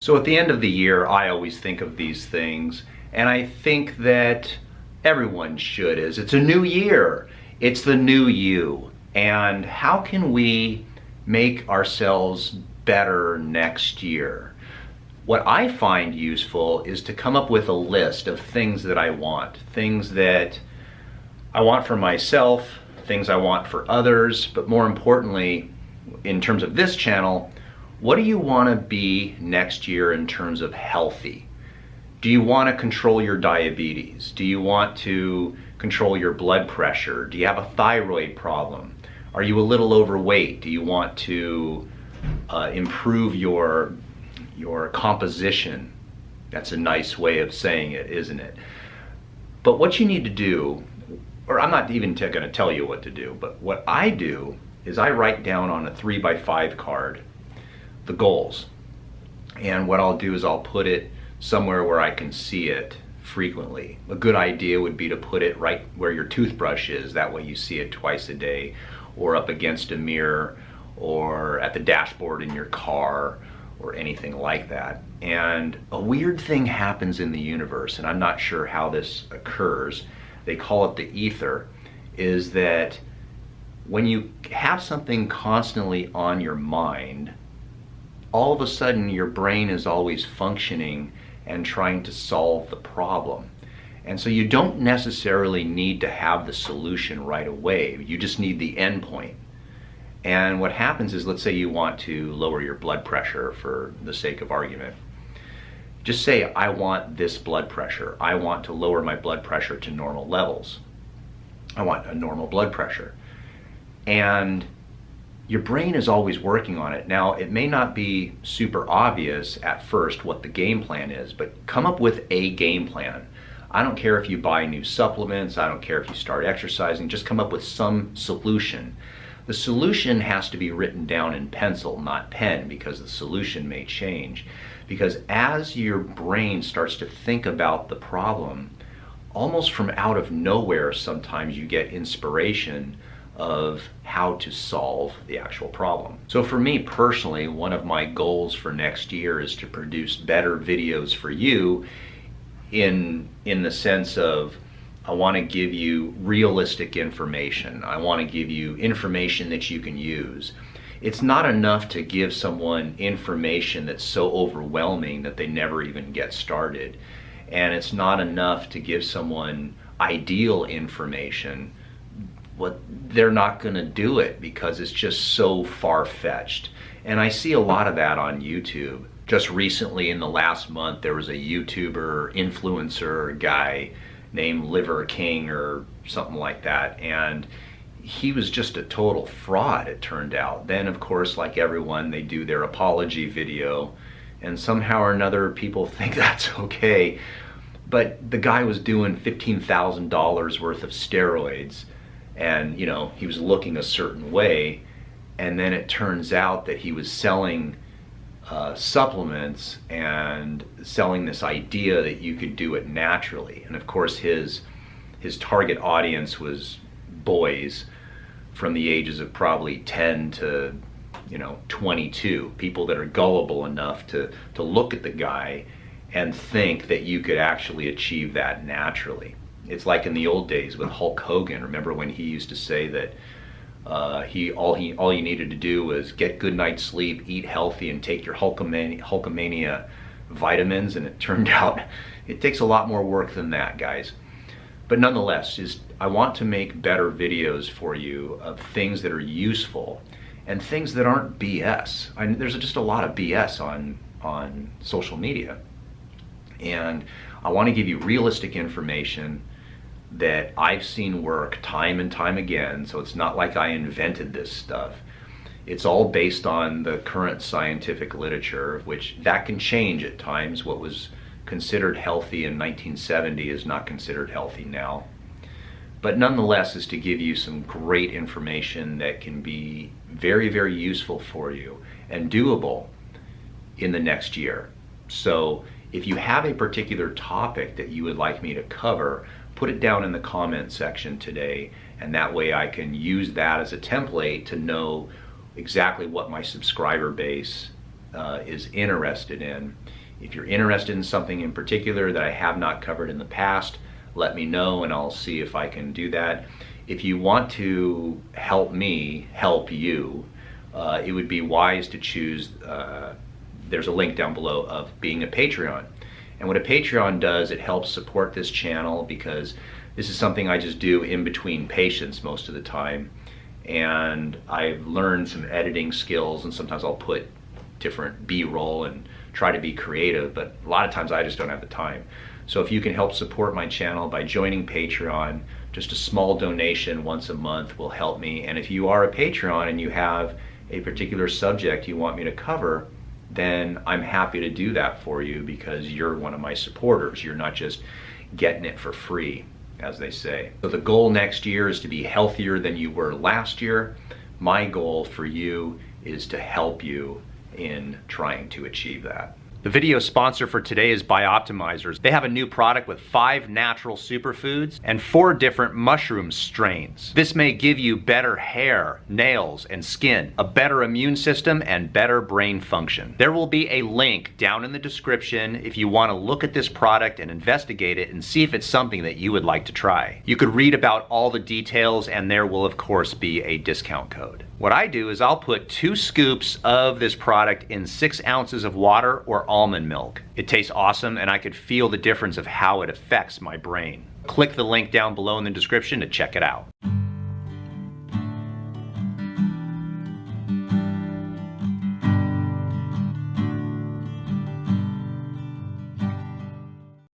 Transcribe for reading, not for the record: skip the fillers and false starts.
So at the end of the year, I always think of these things, and I think that everyone should, as it's a new year. It's the new you. And how can we make ourselves better next year? What I find useful is to come up with a list of things that I want. Things that I want for myself, things I want for others, but more importantly, in terms of this channel, what do you want to be next year in terms of healthy? Do you want to control your diabetes? Do you want to control your blood pressure? Do you have a thyroid problem? Are you a little overweight? Do you want to improve your composition? That's a nice way of saying it, isn't it? But what you need to do, or I'm not even going to tell you what to do, but what I do is I write down on a 3x5 card the goals. And what I'll do is I'll put it somewhere where I can see it frequently. A good idea would be to put it right where your toothbrush is. That way you see it twice a day, or up against a mirror, or at the dashboard in your car, or anything like that. And a weird thing happens in the universe, and I'm not sure how this occurs. They call it the ether, is that when you have something constantly on your mind, all of a sudden your brain is always functioning and trying to solve the problem. And so you don't necessarily need to have the solution right away. You just need the end point. And what happens is, let's say you want to lower your blood pressure for the sake of argument. Just say, I want this blood pressure. I want to lower my blood pressure to normal levels. I want a normal blood pressure. And your brain is always working on it. Now, it may not be super obvious at first what the game plan is, but come up with a game plan. I don't care if you buy new supplements, I don't care if you start exercising, just come up with some solution. The solution has to be written down in pencil, not pen, because the solution may change. Because as your brain starts to think about the problem, almost from out of nowhere, sometimes you get inspiration of how to solve the actual problem. So for me personally, one of my goals for next year is to produce better videos for you in the sense of, I want to give you realistic information. I want to give you information that you can use. It's not enough to give someone information that's so overwhelming that they never even get started. And it's not enough to give someone ideal information. They're not going to do it because it's just so far-fetched. And I see a lot of that on YouTube. Just recently, in the last month, there was a YouTuber, influencer guy named Liver King or something like that, and he was just a total fraud, it turned out. Then, of course, like everyone, they do their apology video, and somehow or another people think that's okay. But the guy was doing $15,000 worth of steroids, and he was looking a certain way, and then it turns out that he was selling supplements and selling this idea that you could do it naturally. And of course his target audience was boys from the ages of probably 10 to 22, people that are gullible enough to look at the guy and think that you could actually achieve that naturally. It's like in the old days with Hulk Hogan. Remember when he used to say that all you needed to do was get good night's sleep, eat healthy, and take your Hulkamania vitamins, and it turned out it takes a lot more work than that, guys. But nonetheless, I want to make better videos for you of things that are useful and things that aren't BS. There's just a lot of BS on social media, and I want to give you realistic information that I've seen work time and time again. So it's not like I invented this stuff. It's all based on the current scientific literature, which that can change at times. What was considered healthy in 1970 is not considered healthy now. But nonetheless, is to give you some great information that can be very, very useful for you and doable in the next year. So if you have a particular topic that you would like me to cover, put it down in the comment section today, and that way I can use that as a template to know exactly what my subscriber base is interested in. If you're interested in something in particular that I have not covered in the past, let me know and I'll see if I can do that. If you want to help me help you, it would be wise to choose, there's a link down below, of being a Patreon. And what a Patreon does, it helps support this channel, because this is something I just do in between patients most of the time. And I've learned some editing skills, and sometimes I'll put different B-roll and try to be creative, but a lot of times I just don't have the time. So if you can help support my channel by joining Patreon, just a small donation once a month will help me. And if you are a Patreon and you have a particular subject you want me to cover, then I'm happy to do that for you, because you're one of my supporters. You're not just getting it for free, as they say. So the goal next year is to be healthier than you were last year. My goal for you is to help you in trying to achieve that. The video sponsor for today is Bioptimizers. They have a new product with 5 natural superfoods and 4 different mushroom strains. This may give you better hair, nails, and skin, a better immune system, and better brain function. There will be a link down in the description if you want to look at this product and investigate it and see if it's something that you would like to try. You could read about all the details, and there will of course be a discount code. What I do is I'll put 2 scoops of this product in 6 ounces of water or almond milk. It tastes awesome, and I could feel the difference of how it affects my brain. Click the link down below in the description to check it out.